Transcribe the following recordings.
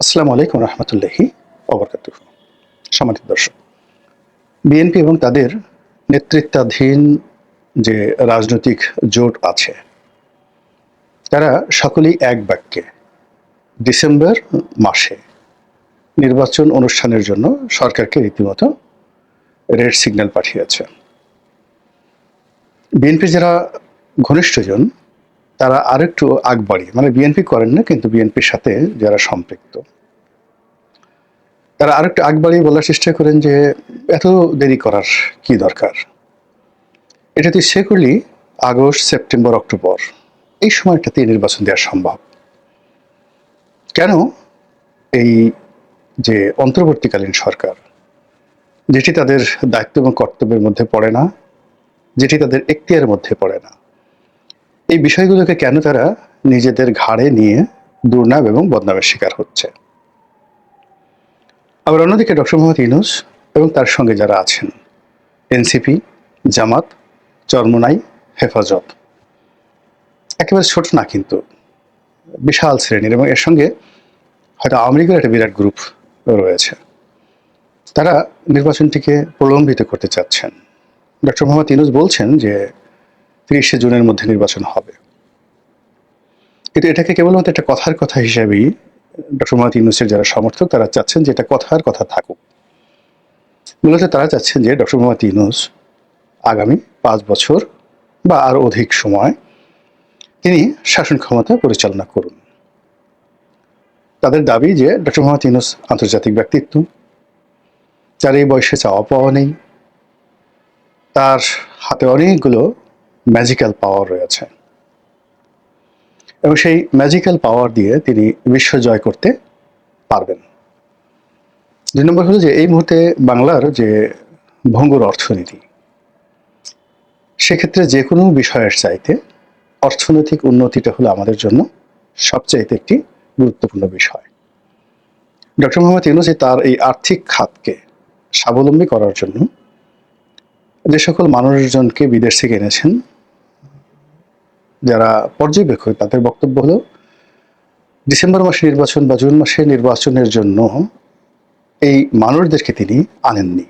আসসালামু আলাইকুম রহমতুল্লাহি ওবরকাতুহ। সম্মানিত দর্শক, বিএনপি এবং তাদের নেতৃত্বাধীন যে রাজনৈতিক জোট আছে, তারা সকলেই এক বাক্যে ডিসেম্বর মাসে নির্বাচন অনুষ্ঠানের জন্য সরকারকে রীতিমতো রেড সিগন্যাল পাঠিয়েছে। বিএনপির যারা ঘনিষ্ঠজন তারা আরেকটু আগ বাড়িয়ে, মানে বিএনপি করেন না কিন্তু বিএনপির সাথে যারা সম্পৃক্ত, তারা আরেকটু আগ বাড়িয়ে বলার চেষ্টা করেন যে এত দেরি করার কি দরকার, এটা তুই সে করলি আগস্ট, সেপ্টেম্বর, অক্টোবর, এই সময়টাতে নির্বাচন দেওয়া সম্ভব। কেন এই যে অন্তর্বর্তীকালীন সরকার, যেটি তাদের দায়িত্ব এবং কর্তব্যের মধ্যে পড়ে না, যেটি তাদের এখতিয়ারের মধ্যে পড়ে না, এই বিষয়গুলোকে কেন তারা নিজেদের ঘাড়ে নিয়ে দুর্নাম এবং বদনামের শিকার হচ্ছে? আবার অন্যদিকে ডক্টর মোহাম্মদ ইউনূস এবং তার সঙ্গে যারা আছেন, এনসিপি, জামাত, চরমোনাই, হেফাজত, একেবারে ছোট না কিন্তু বিশাল শ্রেণীর, এবং এর সঙ্গে হয়তো আওয়ামী লীগের একটা বিরাট গ্রুপ রয়েছে, তারা নির্বাচনটিকে প্রলম্বিত করতে চাচ্ছেন। ডক্টর মোহাম্মদ ইউনূস বলছেন যে ৩০শে জুনের মধ্যে নির্বাচন হবে, কিন্তু এটাকে কেবলমাত্র একটা কথার কথা হিসেবেই ডক্টর মোহাম্মদ ইউনূসের যারা সমর্থক তারা চাচ্ছেন যে এটা কথার কথা থাকুক। মূলত তারা চাচ্ছেন যে ডক্টর মোহাম্মদ ইউনূস আগামী ৫ বছর বা আরও অধিক সময় তিনি শাসন ক্ষমতা পরিচালনা করুন। তাদের দাবি যে ডক্টর মোহাম্মদ ইউনূস আন্তর্জাতিক ব্যক্তিত্ব, যার এই বয়সে চাওয়া পাওয়া নেই, তার হাতে অনেকগুলো ম্যাজিক্যাল পাওয়ার রয়েছে এবং সেই ম্যাজিক্যাল পাওয়ার দিয়ে তিনি বিশ্ব জয় করতে পারবেন। ২ নম্বর হলো যে এই মুহূর্তে বাংলার যে ভঙ্গুর অর্থনীতি, সেক্ষেত্রে যে কোনো বিষয়ের চাইতে অর্থনৈতিক উন্নতিটা হলো আমাদের জন্য সবচাইতে একটি গুরুত্বপূর্ণ বিষয়। ডক্টর মোহাম্মদ ইউনূস তার এই আর্থিক খাতকে স্বাবলম্বী করার জন্য যে সকল মানুষজনকে বিদেশ থেকে এনেছেন, যারা পর্যবেক্ষক, তাদের বক্তব্য হলো ডিসেম্বর মাসে নির্বাচন বা জুন মাসে নির্বাচনের জন্য এই মানুষদেরকে তিনি আনেননি।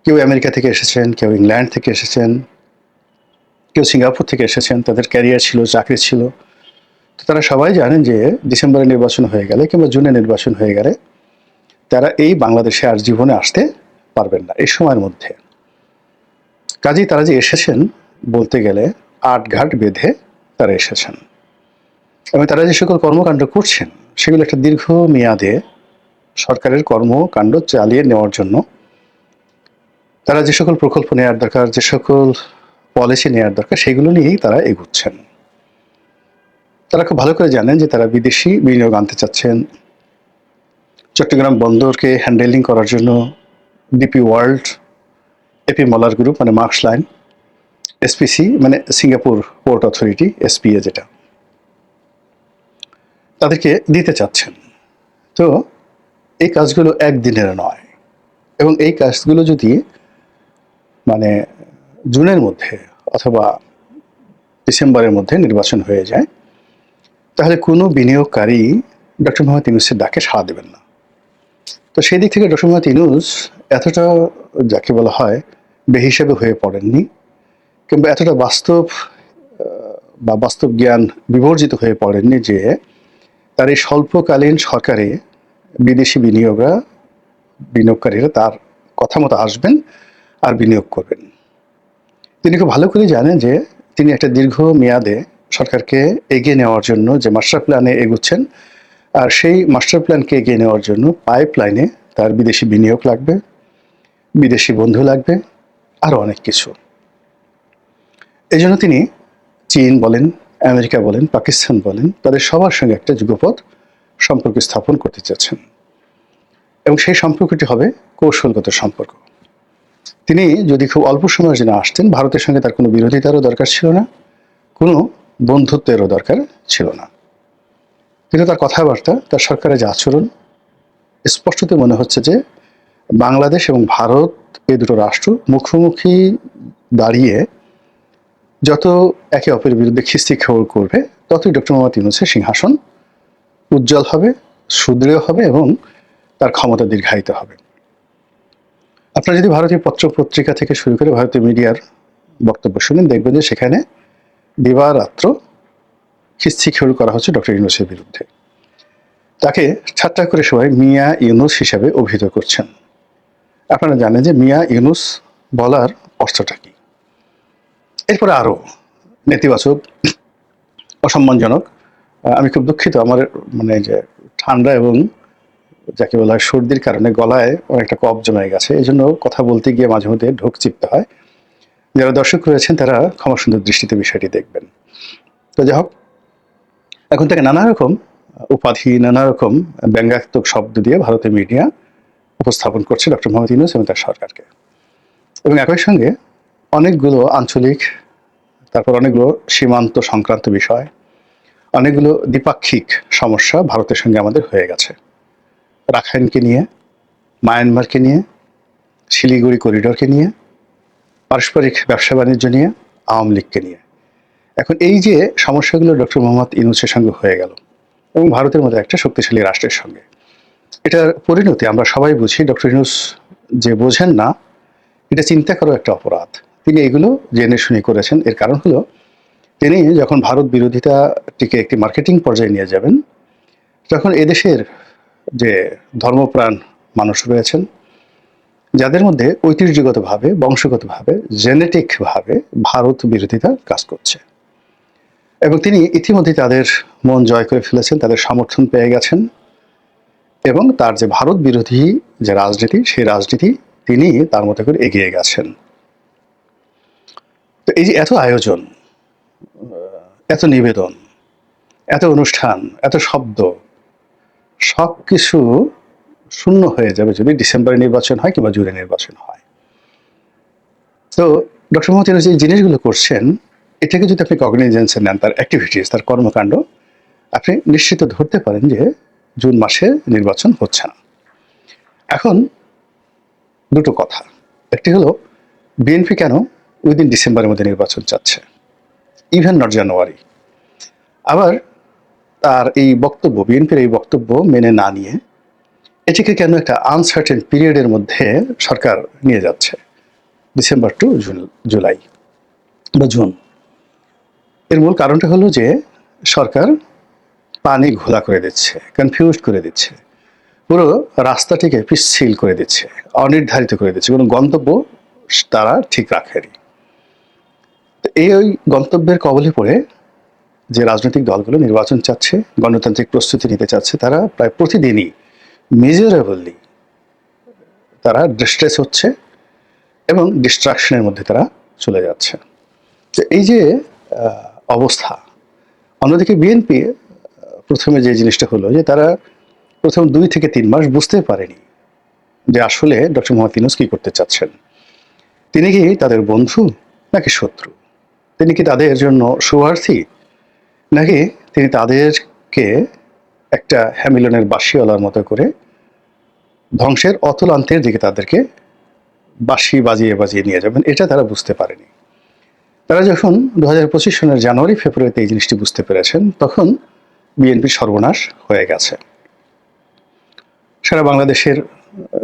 কেউ আমেরিকা থেকে এসেছেন, কেউ ইংল্যান্ড থেকে এসেছেন, কেউ সিঙ্গাপুর থেকে এসেছেন, তাদের ক্যারিয়ার ছিল, চাকরি ছিল। তো তারা সবাই জানেন যে ডিসেম্বরে নির্বাচন হয়ে গেলে কিংবা জুনে নির্বাচন হয়ে গেলে তারা এই বাংলাদেশে আর জীবনে আসতে পারবেন না এই সময়ের মধ্যে। কাজেই তারা যে এসেছেন, বলতে গেলে আটঘাট বেঁধে তারা এসেছেন এবং তারা যে সকল কর্মকাণ্ড করছেন সেগুলো একটা দীর্ঘ মেয়াদে সরকারের কর্মকাণ্ড চালিয়ে নেওয়ার জন্য তারা যে সকল প্রকল্প নেওয়ার দরকার, যে সকল পলিসি নেওয়ার দরকার, সেগুলো নিয়েই তারা এগুচ্ছেন। তারা খুব ভালো করে জানেন যে তারা বিদেশি বিনিয়োগ আনতে চাচ্ছেন। চট্টগ্রাম বন্দরকে হ্যান্ডেলিং করার জন্য DP World, AP Moller group মানে মার্কস লাইন, এসপিসি মানে সিঙ্গাপুর পোর্ট অথরিটি, এসপিএ যেটা, তাদেরকে দিতে চাচ্ছেন। তো এই কাজগুলো একদিনের নয় এবং এই কাজগুলো যদি মানে জুনের মধ্যে অথবা ডিসেম্বরের মধ্যে নির্বাচন হয়ে যায়, তাহলে কোনো বিনিয়োগকারী ডক্টর মোহাম্মদ ইউনূসের ডাকে সাড়া দেবেন না। তো সেই দিক থেকে ডক্টর মোহাম্মদ ইউনূস এতটা যাকে বলা হয় বেহিসাবে হয়ে পড়েননি, কিংবা এতটা বাস্তব বা বাস্তব জ্ঞান বিবর্জিত হয়ে পড়েননি যে তার এই স্বল্পকালীন সরকারে বিদেশি বিনিয়োগকারীরা তার কথা মতো আসবেন আর বিনিয়োগ করবেন। তিনি খুব ভালো করে জানেন যে তিনি একটা দীর্ঘ মেয়াদে সরকারকে এগিয়ে নেওয়ার জন্য যে মাস্টার প্ল্যানে এগুচ্ছেন, আর সেই মাস্টার প্ল্যানকে এগিয়ে নেওয়ার জন্য পাইপলাইনে তার বিদেশি বিনিয়োগ লাগবে, বিদেশি বন্ধু লাগবে, আরও অনেক কিছু। এই জন্য তিনি চীন বলেন, আমেরিকা বলেন, পাকিস্তান বলেন, তাদের সবার সঙ্গে একটা যুগপৎ সম্পর্ক স্থাপন করতে চাচ্ছেন এবং সেই সম্পর্কটি হবে কৌশলগত সম্পর্ক। তিনি যদি খুব অল্প সময়ের জন্য আসতেন, ভারতের সঙ্গে তার কোনো বিরোধিতারও দরকার ছিল না, কোনো বন্ধুত্বেরও দরকার ছিল না, কিন্তু তার কথাবার্তা, তার সরকারের যে আচরণ, স্পষ্টত মনে হচ্ছে যে বাংলাদেশ এবং ভারত এই দুটো রাষ্ট্র মুখোমুখি দাঁড়িয়ে যত একে অপরের বিরুদ্ধে খিস্তি খেউড় করবে, ততই ডক্টর মোহাম্মদ ইউনূসের সিংহাসন উজ্জ্বল হবে সুদৃঢ় হবে এবং তার ক্ষমতা দীর্ঘায়িত হবে। আপনারা যদি ভারতীয় পত্র পত্রিকা থেকে শুরু করে ভারতীয় মিডিয়ার বক্তব্য শুনেন, দেখবেন যে সেখানে দিবারাত্র খিস্তিখেল করা হচ্ছে ডক্টর ইউনূসের বিরুদ্ধে। তাকে ঠাট্টা করে সবাই মিয়া ইউনূস হিসাবে অভিহিত করছেন। আপনারা জানেন যে মিয়া ইউনূস বলার অর্থটা কি। এরপরে আরও নেতিবাচক, অসম্মানজনক, আমি খুব দুঃখিত, আমার মানে যে ঠান্ডা এবং যাকে বলা হয় সর্দির কারণে গলায় অনেকটা কফ জমে গেছে, এই জন্য কথা বলতে গিয়ে মাঝে মধ্যে ঢোক চিপতে হয়। যারা দর্শক রয়েছেন তারা ক্ষমা সুন্দর দৃষ্টিতে বিষয়টি দেখবেন। তো যাই হোক, এখন থেকে নানা রকম উপাধি, নানা রকম ব্যঙ্গাত্মক শব্দ দিয়ে ভারতের মিডিয়া উপস্থাপন করছে ডক্টর মোহাম্মদ ইউনূস এবং তার সরকারকে, এবং একই সঙ্গে অনেকগুলো আঞ্চলিক, তারপর অনেকগুলো সীমান্ত সংক্রান্ত বিষয়, অনেকগুলো দ্বিপাক্ষিক সমস্যা ভারতের সঙ্গে আমাদের হয়ে গেছে। রাখাইনকে নিয়ে, মায়ানমারকে নিয়ে, শিলিগুড়ি করিডোরকে নিয়ে, পারস্পরিক ব্যবসা বাণিজ্য নিয়ে, আওয়ামী লীগকে নিয়ে। এখন এই যে সমস্যাগুলো ডক্টর মোহাম্মদ ইউনূসের সঙ্গে হয়ে গেল এবং ভারতের মতো একটা শক্তিশালী রাষ্ট্রের সঙ্গে, এটার পরিণতি আমরা সবাই বুঝি। ডক্টর ইউনূস যে বোঝেন না, এটা চিন্তা করার একটা অপরাধ। তিনি এগুলো জেনে শুনে করেছেন। এর কারণ হলো, তিনি যখন ভারত বিরোধিতাটিকে একটি মার্কেটিং পর্যায়ে নিয়ে যাবেন, তখন এদেশের যে ধর্মপ্রাণ মানুষ রয়েছেন, যাদের মধ্যে ঐতিহ্যগতভাবে, বংশগতভাবে, জেনেটিকভাবে ভারত বিরোধিতা কাজ করছে, এবং তিনি ইতিমধ্যে তাদের মন জয় করে ফেলেছেন, তাদের সমর্থন পেয়ে গেছেন, এবং তার যে ভারত বিরোধী যে রাজনীতি, সেই রাজনীতি তিনি তার মতো করে এগিয়ে গেছেন। তো এই যে এত আয়োজন, এত নিবেদন, এত অনুষ্ঠান, এত শব্দ, সব কিছু শূন্য হয়ে যাবে যদি ডিসেম্বরে নির্বাচন হয় কিংবা জুনে নির্বাচন হয়। তো ডক্টর মোহাম্মদ ইউনূস যে জিনিসগুলো করছেন, এটাকে যদি আপনি কগনিজেন্সে নেন, তার অ্যাক্টিভিটিস, তার কর্মকাণ্ড, আপনি নিশ্চিত ধরতে পারেন যে জুন মাসে নির্বাচন হচ্ছে না। এখন দুটো কথা, একটি হলো বিএনপি কেন উইদিন ডিসেম্বরের মধ্যে নির্বাচন চাচ্ছে, ইভেন নট জানুয়ারি। আবার তার এই বক্তব্য, বিএনপির এই বক্তব্য মেনে না নিয়ে এটিকে কেন একটা আনসার্টেন পিরিয়ডের মধ্যে সরকার নিয়ে যাচ্ছে, ডিসেম্বর টু জুলাই বা জুন। এর মূল কারণটা হলো যে সরকার পানি ঘোলা করে দিচ্ছে, কনফিউজ করে দিচ্ছে, পুরো রাস্তাটিকে পিচ্ছিল করে দিচ্ছে, অনির্ধারিত করে দিচ্ছে, কোনো গন্তব্য তারা ঠিক রাখেনি। এই ওই গন্তব্যের কবলে পড়ে যে রাজনৈতিক দলগুলো নির্বাচন চাচ্ছে, গণতান্ত্রিক প্রস্তুতি নিতে চাচ্ছে, তারা প্রায় প্রতিদিনই মেজারেবলি তারা ডিস্ট্রেস হচ্ছে এবং ডিস্ট্রাকশনের মধ্যে তারা চলে যাচ্ছে। তো এই যে অবস্থা, অন্যদিকে বিএনপি প্রথমে যে জিনিসটা হলো যে তারা প্রথম 2 থেকে 3 মাস বুঝতে পারেনি যে আসলে ডক্টর মোহাম্মদ ইউনূস কী করতে চাচ্ছেন। তিনি কি তাদের বন্ধু নাকি শত্রু? তিনি কি তাদের জন্য শুভার্থী, নাকি তিনি তাদেরকে একটা হ্যামিলনের বাঁশিওয়ালার মতো করে ধ্বংসের অতলান্তের দিকে তাদেরকে বাঁশি বাজিয়ে বাজিয়ে নিয়ে যাবেন? এটা তারা বুঝতে পারেনি। তারা যখন 2025 সনের জানুয়ারি ফেব্রুয়ারিতে এই জিনিসটি বুঝতে পেরেছেন, তখন বিএনপির সর্বনাশ হয়ে গেছে। সারা বাংলাদেশের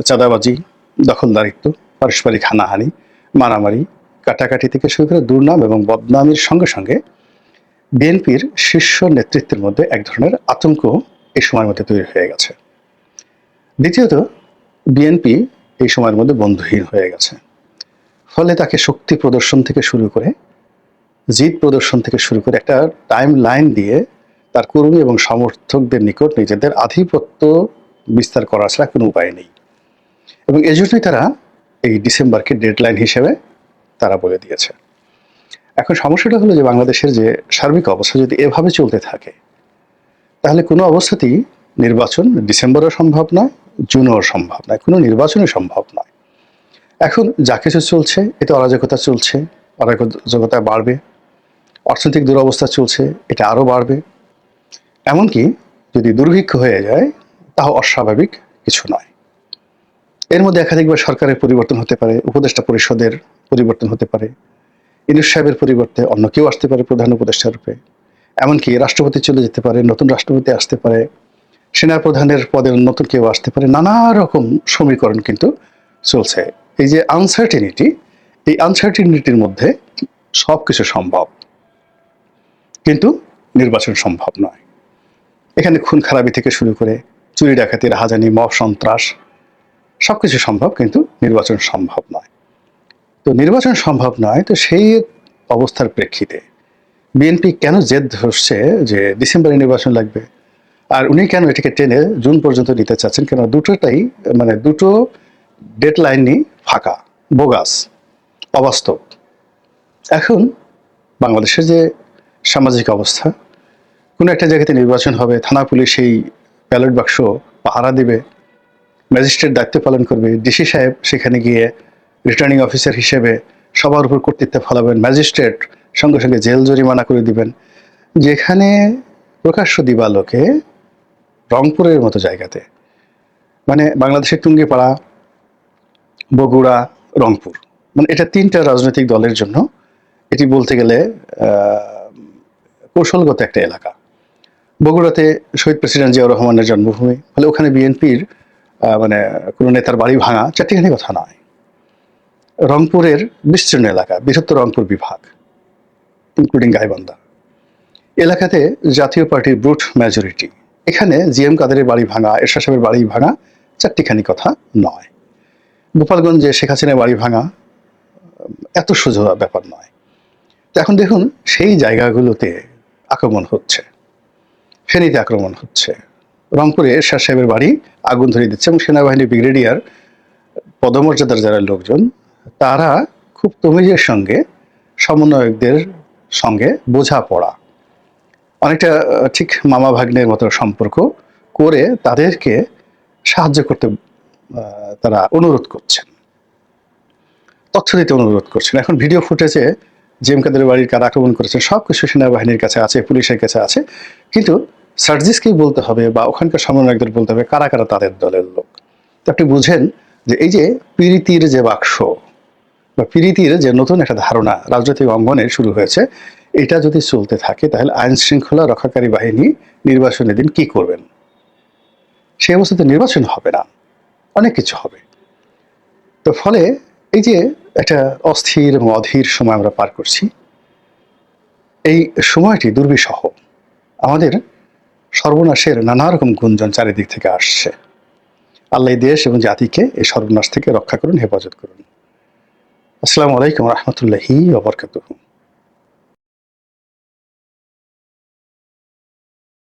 চাঁদাবাজি, দখলদারিত্ব, পারস্পরিক হানাহানি, মারামারি, কাটাকাটি থেকে শুরু করে দুর্নাম এবং বদনামির সঙ্গে সঙ্গে বিএনপির শীর্ষ নেতৃত্বের মধ্যে এক ধরনের আতঙ্ক এই সময়ের মধ্যে তৈরি হয়ে গেছে। দ্বিতীয়ত, বিএনপি এই সময়ের মধ্যে বন্ধুহীন হয়ে গেছে। ফলে তাকে শক্তি প্রদর্শন থেকে শুরু করে, জিত প্রদর্শন থেকে শুরু করে একটা টাইম লাইন দিয়ে তার কর্মী এবং সমর্থকদের নিকট নিজেদের আধিপত্য বিস্তার করা ছাড়া কোনো উপায় নেই। এবং এজন্যই তারা এই ডিসেম্বরকে ডেডলাইন হিসেবে তারা বলে দিয়েছে। এখন সমস্যাটা হলো যে বাংলাদেশের যে সার্বিক অবস্থা যদি এভাবে চলতে থাকে, তাহলে কোনো অবস্থাতেই নির্বাচন ডিসেম্বরও সম্ভব নয়, জুনও সম্ভব নয়, কোনো নির্বাচনই সম্ভব নয়। এখন যা কিছু চলছে, এতে অরাজকতা চলছে, অরাজকতা বাড়বে, অর্থনৈতিক দুরবস্থা চলছে, এটা আরও বাড়বে। এমনকি যদি দুর্ভিক্ষ হয়ে যায়, তাও অস্বাভাবিক কিছু নয়। এর মধ্যে একাধিকবার সরকারের পরিবর্তন হতে পারে, উপদেষ্টা পরিষদের পরিবর্তন হতে পারে, ইউনূস সাহেবের পরিবর্তে অন্য কেউ আসতে পারে প্রধান উপদেষ্টা রূপে, এমনকি রাষ্ট্রপতি চলে যেতে পারে, নতুন রাষ্ট্রপতি আসতে পারে, সেনাপ্রধানের পদে নতুন কেউ আসতে পারে, নানা রকম সমীকরণ কিন্তু চলছে। এই যে আনসার্টিনিটি, এই আনসার্টিনিটির মধ্যে সব কিছু সম্ভব, কিন্তু নির্বাচন সম্ভব নয়। এখানে খুন খারাপি থেকে শুরু করে চুরি ডাকাতি রাহাজানি মব সন্ত্রাস সবকিছু সম্ভব, কিন্তু নির্বাচন সম্ভব নয়। তো নির্বাচন সম্ভব নয়, তো সেই অবস্থার প্রেক্ষিতে বিএনপি কেন জেদ ধরছে যে ডিসেম্বরে নির্বাচন লাগবে, আর উনি কেন এটাকে টেনে জুন পর্যন্ত নিতে চাচ্ছেন? কেন দুটোটাই দুটো ডেডলাইনই ফাঁকা, বোগাস, অবাস্তব। এখন বাংলাদেশের যে সামাজিক অবস্থা, কোনো একটা জায়গাতে নির্বাচন হবে, থানা পুলিশ সেই ব্যালট বাক্স পাহারা দেবে, ম্যাজিস্ট্রেট দায়িত্ব পালন করবে, ডিসি সাহেব সেখানে গিয়ে রিটার্নিং অফিসার হিসেবে সবার উপর কর্তৃত্ব ফলাবেন, ম্যাজিস্ট্রেট সঙ্গে সঙ্গে জেল জরিমানা করে দিবেন। যেখানে প্রকাশ্য দিবালোকে রংপুরের মতো জায়গাতে, বাংলাদেশের টুঙ্গিপাড়া, বগুড়া, রংপুর, এটা তিনটা রাজনৈতিক দলের জন্য এটি বলতে গেলে কৌশলগত একটা এলাকা। বগুড়াতে শহীদ প্রেসিডেন্ট জিয়াউর রহমানের জন্মভূমি, ফলে ওখানে বিএনপির কোনো নেতার বাড়ি ভাঙা চারটিখানি কথা নয়। রংপুরের বিস্তীর্ণ এলাকা, বৃহত্তর রংপুর বিভাগ ইনক্লুডিং গাইবান্ধা এলাকাতে জাতীয় পার্টির ব্রুট মেজরিটি। এখানে জিএম কাদেরের বাড়ি ভাঙা, এরশাদ সাহেবের বাড়ি ভাঙা চারটিখানি কথা নয়। গোপালগঞ্জে শেখ হাসিনার বাড়ি ভাঙা এত সোজা ব্যাপার নয়। তো এখন দেখুন সেই জায়গাগুলোতে আক্রমণ হচ্ছে, ফেনীতে আক্রমণ হচ্ছে, রংপুরে এরশাদ সাহেবের বাড়ি আগুন ধরিয়ে দিচ্ছে, এবং সেনাবাহিনীর ব্রিগেডিয়ার পদমর্যাদার যারা লোকজন তারা খুব তমিজের সঙ্গে সমন্বয়কদের সঙ্গে বোঝাপড়া, অনেকটা ঠিক মামা ভাগ্নের মতো সম্পর্ক করে তাদেরকে সাহায্য করতে তারা অনুরোধ করছেন, তথ্য দিতে অনুরোধ করছেন। এখন ভিডিও ফুটেজে জিএম কাদের বাড়ির কারা আক্রমণ করেছেন সব কিছু সেনাবাহিনীর কাছে আছে, পুলিশের কাছে আছে, কিন্তু সার্জিসকেই বলতে হবে বা ওখানকার সমন্বয়কদের বলতে হবে কারা কারা তাদের দলের লোক। তো আপনি বুঝেন যে এই যে পীড়িতির যে বাক্স বা পীড়িতির যে নতুন একটা ধারণা রাজনৈতিক অঙ্গনে শুরু হয়েছে, এটা যদি চলতে থাকে তাহলে আইন শৃঙ্খলা রক্ষাকারী বাহিনী নির্বাচনের দিন কি করবেন? সেই অবস্থাতে নির্বাচন হবে না, অনেক কিছু হবে। তো ফলে এই যে একটা অস্থির এবং অধীর সময় আমরা পার করছি, এই সময়টি দুর্বিষহ। আমাদের সর্বনাশের নানা রকম গুঞ্জন চারিদিক থেকে আসছে। আল্লাহ দেশ এবং জাতিকে এই সর্বনাশ থেকে রক্ষা করুন, হেফাজত করুন। আসসালামু আলাইকুম রহমতুল্লাহি ওয়া বারাকাতুহু।